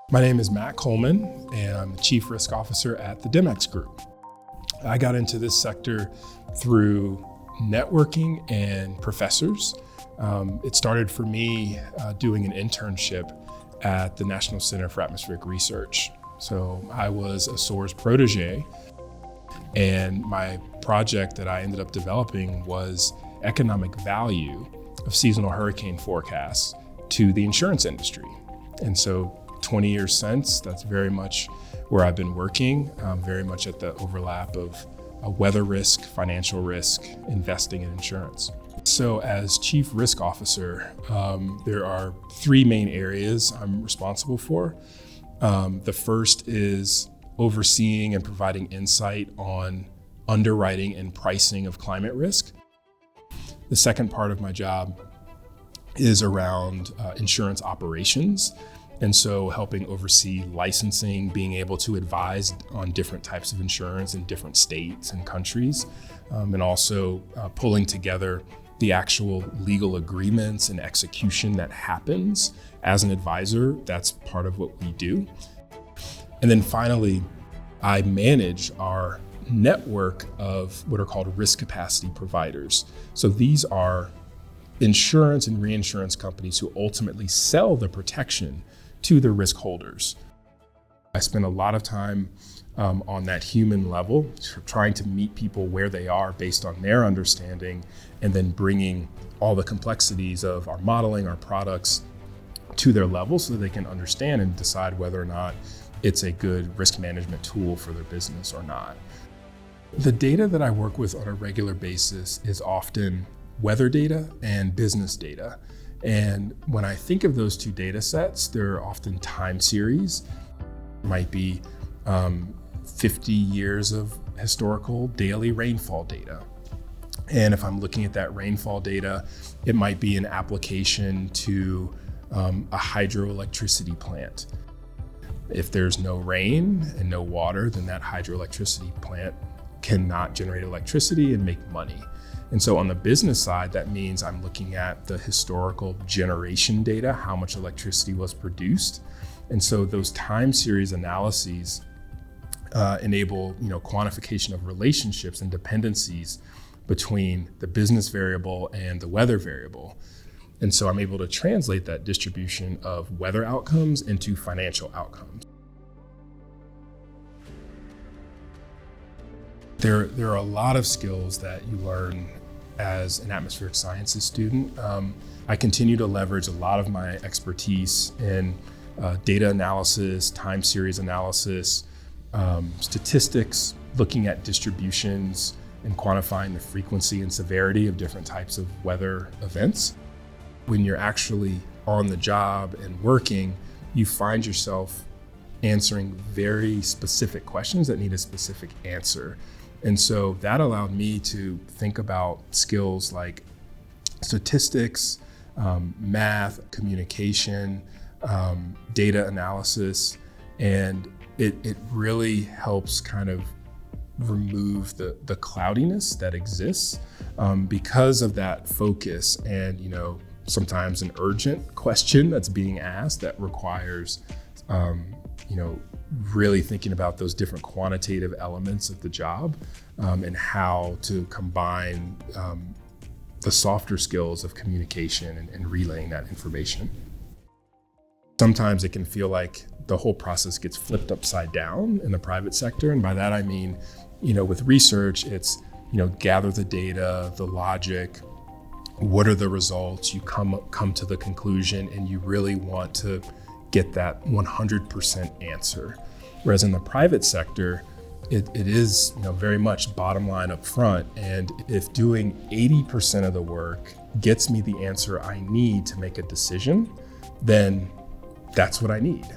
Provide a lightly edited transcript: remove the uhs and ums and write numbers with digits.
My name is Matt Coleman, and I'm the Chief Risk Officer at the Demex Group. I got into this sector through networking and professors. It started for me doing an internship at the National Center for Atmospheric Research. So I was a SOAR's protege, and my project that I ended up developing was economic value of seasonal hurricane forecasts to the insurance industry. And so 20 years since, that's very much where I've been working, very much at the overlap of weather risk, financial risk, investing in insurance. So as Chief Risk Officer, there are three main areas I'm responsible for. The first is overseeing and providing insight on underwriting and pricing of climate risk. The second part of my job is around insurance operations. And so helping oversee licensing, being able to advise on different types of insurance in different states and countries, and also pulling together the actual legal agreements and execution that happens as an advisor. That's part of what we do. And then finally, I manage our network of what are called risk capacity providers. So these are insurance and reinsurance companies who ultimately sell the protection to the risk holders. I spend a lot of time on that human level, trying to meet people where they are based on their understanding, and then bringing all the complexities of our modeling, our products to their level so that they can understand and decide whether or not it's a good risk management tool for their business or not. The data that I work with on a regular basis is often weather data and business data. And when I think of those two data sets, they're often time series. It might be 50 years of historical daily rainfall data. And if I'm looking at that rainfall data, it might be an application to a hydroelectricity plant. If there's no rain and no water, then that hydroelectricity plant cannot generate electricity and make money. And so on the business side, that means I'm looking at the historical generation data, how much electricity was produced. And so those time series analyses enable quantification of relationships and dependencies between the business variable and the weather variable. And so I'm able to translate that distribution of weather outcomes into financial outcomes. There are a lot of skills that you learn as an atmospheric sciences student. I continue to leverage a lot of my expertise in data analysis, time series analysis, statistics, looking at distributions and quantifying the frequency and severity of different types of weather events. When you're actually on the job and working, you find yourself answering very specific questions that need a specific answer. And so that allowed me to think about skills like statistics, math, communication, data analysis, and it really helps kind of remove the cloudiness that exists because of that focus and sometimes an urgent question that's being asked that requires really thinking about those different quantitative elements of the job and how to combine the softer skills of communication and relaying that information. Sometimes it can feel like the whole process gets flipped upside down in the private sector. And by that, I mean, with research, it's, gather the data, the logic, what are the results, you come to the conclusion, and you really want to get that 100% answer. Whereas in the private sector, it is very much bottom line up front. And if doing 80% of the work gets me the answer I need to make a decision, then that's what I need.